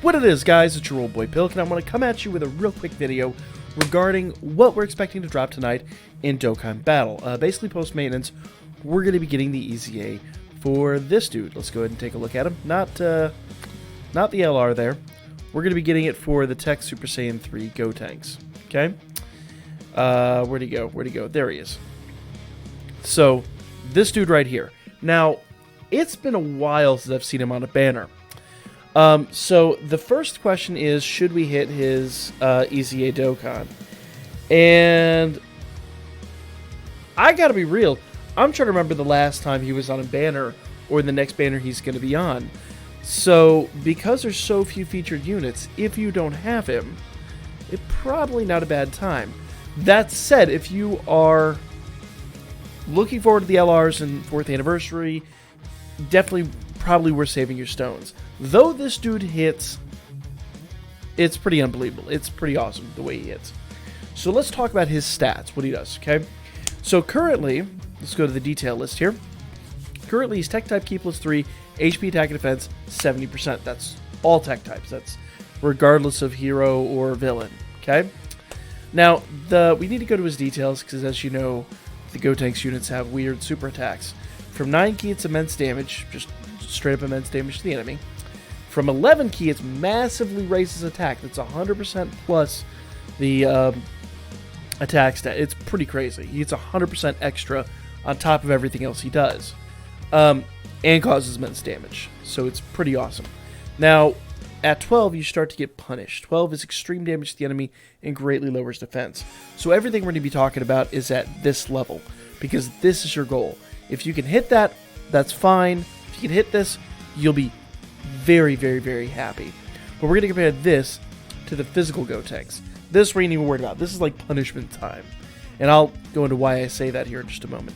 What it is, guys, it's your old boy Pilk, and I want to come at you with a real quick video regarding what we're expecting to drop tonight in Dokkan Battle. Basically, post-maintenance, we're going to be getting the EZA for this dude. Let's go ahead and take a look at him. Not the LR there. We're going to be getting it for the TEQ Super Saiyan 3 Gotenks. Okay? Where'd he go? Where'd he go? There he is. So, this dude right here. Now, it's been a while since I've seen him on a banner. So the first question is, should we hit his EZA Dokkan? And I gotta be real, I'm trying to remember the last time he was on a banner or the next banner he's going to be on. So because there's so few featured units, if you don't have him, it's probably not a bad time. That said, if you are looking forward to the LRs and 4th anniversary, definitely probably worth saving your stones. Though this dude hits, it's pretty unbelievable. It's pretty awesome the way he hits. So let's talk about his stats, what he does, okay? So currently, let's go to the detail list here. Currently, he's Tech type, Ki +3, HP, attack, and defense, 70%. That's all Tech types. That's regardless of hero or villain, okay? Now, we need to go to his details, because as you know, the Gotenks units have weird super attacks. From 9 Ki, it's immense damage, just straight up immense damage to the enemy. From 11 Ki, it's massively raises attack. That's 100% plus the attack stat. It's pretty crazy. He gets 100% extra on top of everything else he does. And causes immense damage. So it's pretty awesome. Now, at 12, you start to get punished. 12 is extreme damage to the enemy and greatly lowers defense. So everything we're going to be talking about is at this level, because this is your goal. If you can hit that, that's fine. If you can hit this, you'll be very, very, very happy. But we're going to compare this to the physical Gotenks. This we ain't even worried about. This is like punishment time. And I'll go into why I say that here in just a moment.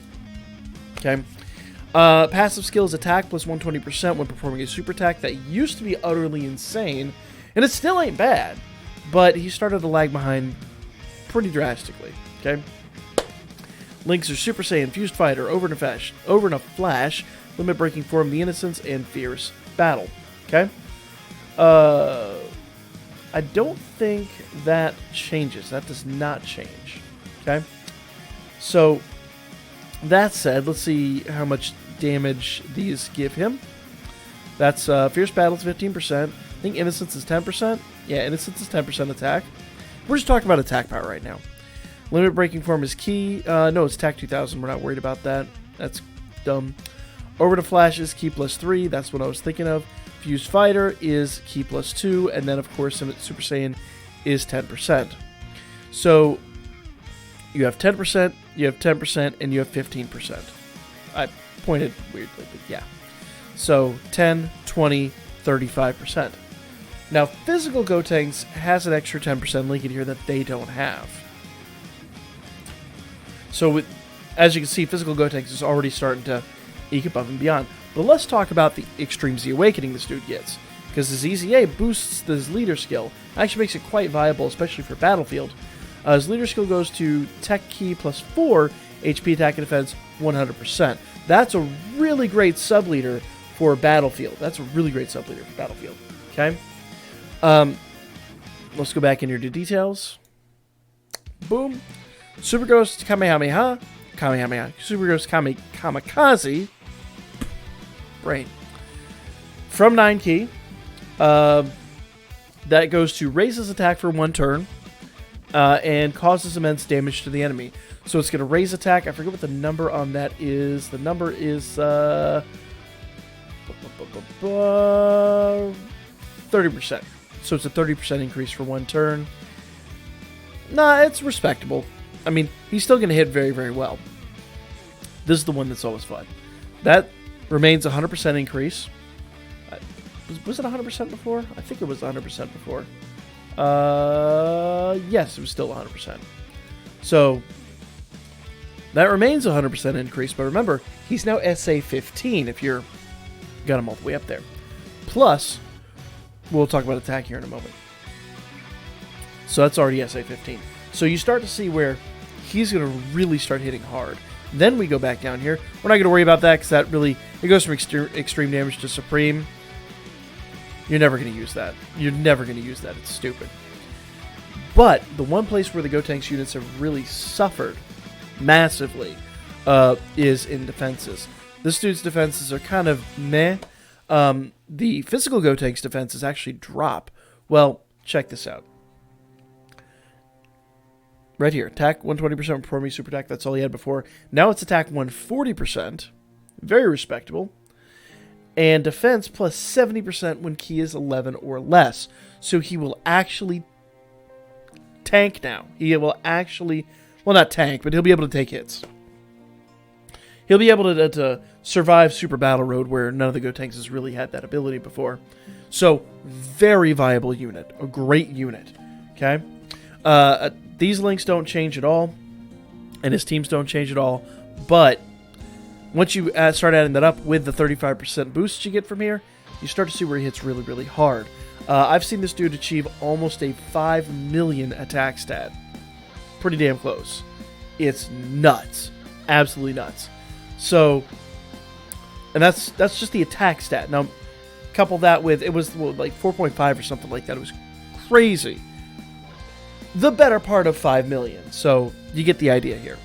Okay. Passive skills attack plus 120% when performing a super attack. That used to be utterly insane. And it still ain't bad. But he started to lag behind pretty drastically. Okay. Links are Super Saiyan, Fused Fighter, Over in a Flash, Limit Breaking Form, The Innocence, and Fierce Battle. Okay? I don't think that changes. That does not change. Okay? So, that said, let's see how much damage these give him. That's Fierce Battle is 15%. I think Innocence is 10%. Yeah, Innocence is 10% attack. We're just talking about attack power right now. Limit Breaking Form is Ki. No, it's TAC 2000. We're not worried about that. That's dumb. Over to Flash is Ki +3. That's what I was thinking of. Fused Fighter is Ki +2. And then, of course, Super Saiyan is 10%. So, you have 10%, you have 10%, and you have 15%. I pointed weirdly, but yeah. So, 10, 20, 35%. Now, Physical Gotenks has an extra 10% link in here that they don't have. So, as you can see, Physical Gotenks is already starting to eke above and beyond. But let's talk about the Extreme Z Awakening this dude gets. Because his EZA boosts his leader skill. Actually makes it quite viable, especially for Battlefield. His leader skill goes to Tech Ki +4, HP, attack, and defense 100%. That's a really great sub-leader for Battlefield. That's a really great sub-leader for Battlefield. Okay? Let's go back in here to details. Boom. Super Ghost Kamehameha. Super Ghost Kamikaze. Brain. From 9 Ki. That goes to raise his attack for 1 turn. And causes immense damage to the enemy. So it's going to raise attack. I forget what the number on that is. The number is 30%. So it's a 30% increase for 1 turn. Nah, it's respectable. I mean, he's still going to hit very, very well. This is the one that's always fun. That remains 100% increase. Was it 100% before? I think it was 100% before. Yes, it was still 100%. So, that remains 100% increase, but remember, he's now SA 15 if you're got him all the way up there. Plus, we'll talk about attack here in a moment. So that's already SA 15. So you start to see where he's going to really start hitting hard. Then we go back down here. We're not going to worry about that because that really, it goes from extreme damage to supreme. You're never going to use that. You're never going to use that. It's stupid. But the one place where the Gotenks units have really suffered massively is in defenses. This dude's defenses are kind of meh. The physical Gotenks defenses actually drop. Well, check this out. Right here, attack 120% before me, super attack, that's all he had before. Now it's attack 140%, very respectable. And defense plus 70% when key is 11 or less. So he will actually tank now. He will actually, well, not tank, but he'll be able to take hits. He'll be able to survive Super Battle Road, where none of the Gotenks has really had that ability before. So, very viable unit. A great unit. Okay? These links don't change at all, and his teams don't change at all, but once you start adding that up with the 35% boost you get from here, you start to see where he hits really, really hard. I've seen this dude achieve almost a 5 million attack stat. Pretty damn close. It's nuts. Absolutely nuts. So, and that's just the attack stat. Now, couple that with, it was like 4.5 or something like that. It was crazy. The better part of 5 million. So, you get the idea here.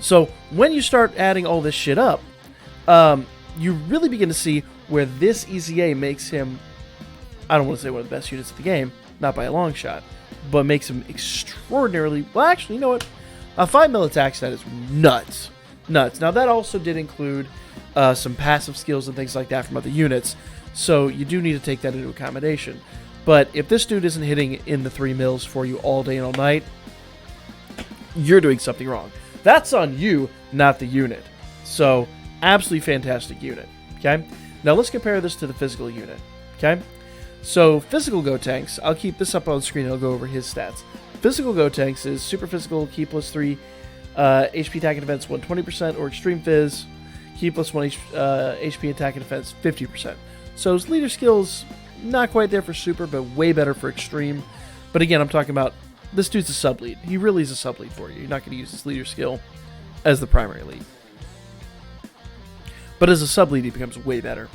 So, when you start adding all this shit up, you really begin to see where this EZA makes him, I don't want to say one of the best units of the game, not by a long shot, but makes him extraordinarily, well, actually, you know what? A 5 mil attack stat is nuts. Nuts. Now, that also did include some passive skills and things like that from other units, so you do need to take that into accommodation. But if this dude isn't hitting in the 3 mils for you all day and all night, you're doing something wrong. That's on you, not the unit. So, absolutely fantastic unit. Okay? Now, let's compare this to the physical unit. Okay? So, physical Gotenks, I'll keep this up on the screen and I'll go over his stats. Physical Gotenks is super physical, key plus 3, HP attack and defense 120%, or extreme fizz, key plus 1 HP attack and defense 50%. So, his leader skills, not quite there for super, but way better for extreme. But again, I'm talking about this dude's a sub-lead. He really is a sub-lead for you. You're not going to use his leader skill as the primary lead. But as a sub-lead, he becomes way better.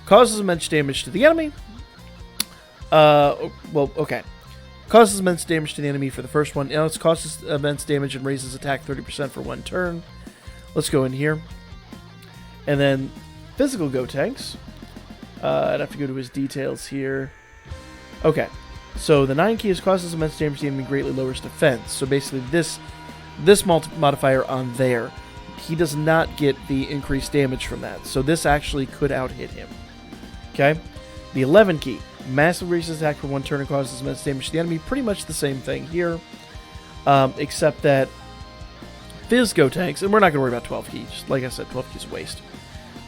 Causes immense damage to the enemy. Well, okay. Causes immense damage to the enemy for the first one. Now it causes immense damage and raises attack 30% for 1 turn. Let's go in here. And then physical Gotenks. I'd have to go to his details here. Okay. So the 9 keys causes immense damage to the enemy, greatly lowers defense. So basically this modifier on there, he does not get the increased damage from that. So this actually could out-hit him. Okay? The 11 key, massive raises attack for 1 turn and causes immense damage to the enemy. Pretty much the same thing here, except that Fizz Gotenks, and we're not going to worry about 12 keys. Like I said, 12 keys is a waste.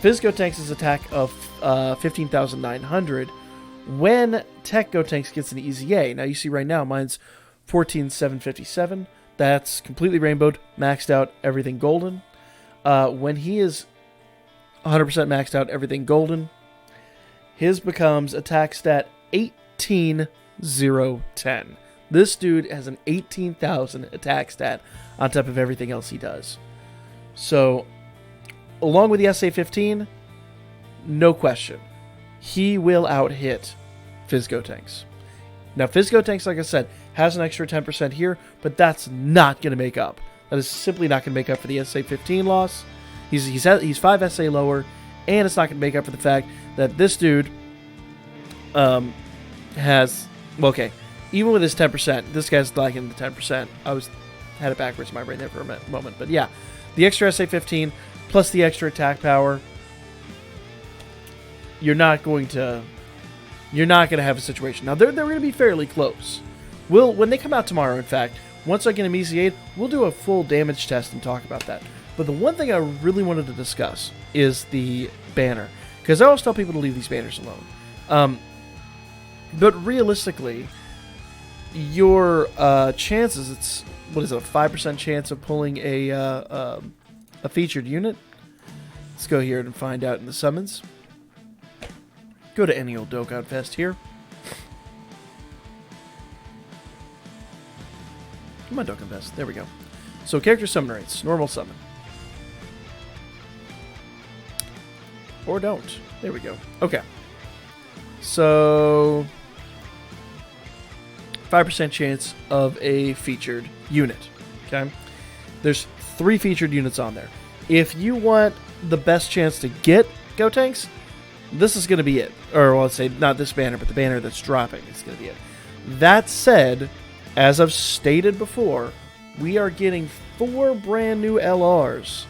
Fizz Gotenks' attack of 15,900. When TEQ Gotenks gets an EZA, now you see right now mine's 14,757. That's completely rainbowed, maxed out, everything golden. When he is 100% maxed out, everything golden, his becomes attack stat 18,010. This dude has an 18,000 attack stat on top of everything else he does. So, along with the SA-15, no question, he will out-hit Fizz Gotenks. Now, Fizz Gotenks, like I said, has an extra 10% here, but that's not going to make up. That is simply not going to make up for the SA-15 loss. He's 5 SA lower, and it's not going to make up for the fact that this dude has... Well, okay, even with his 10%, this guy's lacking the 10%. Had it backwards in my brain there for a moment. But yeah, the extra SA-15 plus the extra attack power, you're not going to have a situation. Now, they're going to be fairly close. When they come out tomorrow, in fact, once I get him EZA'd, we'll do a full damage test and talk about that. But the one thing I really wanted to discuss is the banner, because I always tell people to leave these banners alone. But realistically, your chances, it's, what is it, a 5% chance of pulling a featured unit? Let's go here and find out in the summons. Go to any old Dokkan Fest here. Come on, Dokkan Fest. There we go. So, character summon rates. Normal summon. Or don't. There we go. Okay. So 5% chance of a featured unit. Okay, there's 3 featured units on there. If you want the best chance to get Gotenks, this is going to be it. Or well, let's say not this banner, but the banner that's dropping is going to be it. That said, as I've stated before, we are getting 4 brand new LRs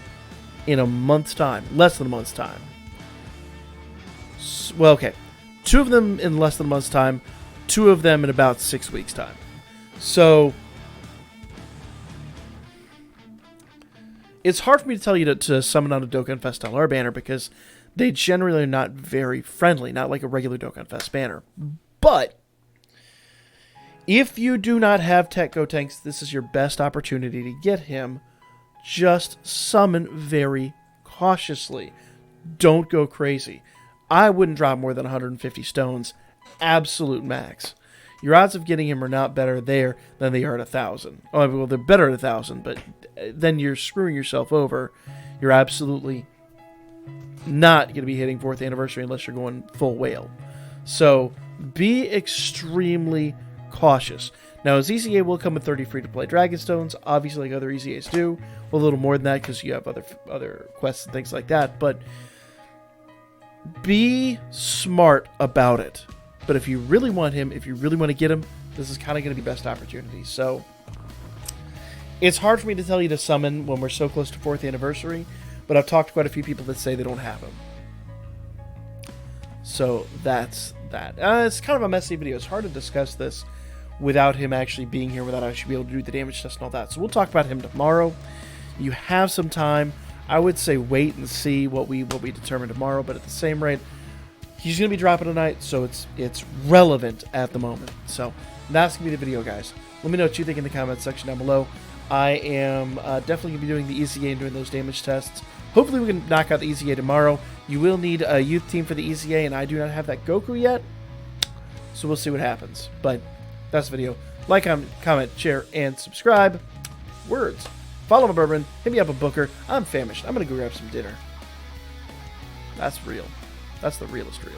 in a month's time, less than a month's time. Well, okay, 2 of them in less than a month's time, 2 of them in about 6 weeks' time. So it's hard for me to tell you to summon on a Dokkan Fest LR banner because they generally are not very friendly, not like a regular Dokkan Fest banner. But if you do not have TEQ Gotenks, this is your best opportunity to get him. Just summon very cautiously. Don't go crazy. I wouldn't drop more than 150 stones. Absolute max. Your odds of getting him are not better there than they are at 1,000. Oh, well, they're better at 1,000, but then you're screwing yourself over. You're absolutely not going to be hitting 4th anniversary unless you're going full whale. So be extremely cautious. Now, his EZA will come with 30 free-to-play Dragon Stones, obviously like other EZAs do. Well, a little more than that because you have other quests and things like that. But be smart about it. But if you really want him, if you really want to get him, this is kind of going to be best opportunity. So it's hard for me to tell you to summon when we're so close to 4th anniversary, but I've talked to quite a few people that say they don't have him. So that's that. It's kind of a messy video. It's hard to discuss this without him actually being here, without actually being able to do the damage test and all that. So we'll talk about him tomorrow. You have some time. I would say wait and see what we determine tomorrow, but at the same rate, he's going to be dropping tonight, so it's relevant at the moment. So that's going to be the video, guys. Let me know what you think in the comments section down below. I am definitely going to be doing the EZA and doing those damage tests. Hopefully we can knock out the EZA tomorrow. You will need a youth team for the EZA, and I do not have that Goku yet, so we'll see what happens. But that's the video. Like, comment, share, and subscribe. Words. Follow my bourbon. Hit me up a Booker. I'm famished. I'm going to go grab some dinner. That's real. That's the realest real.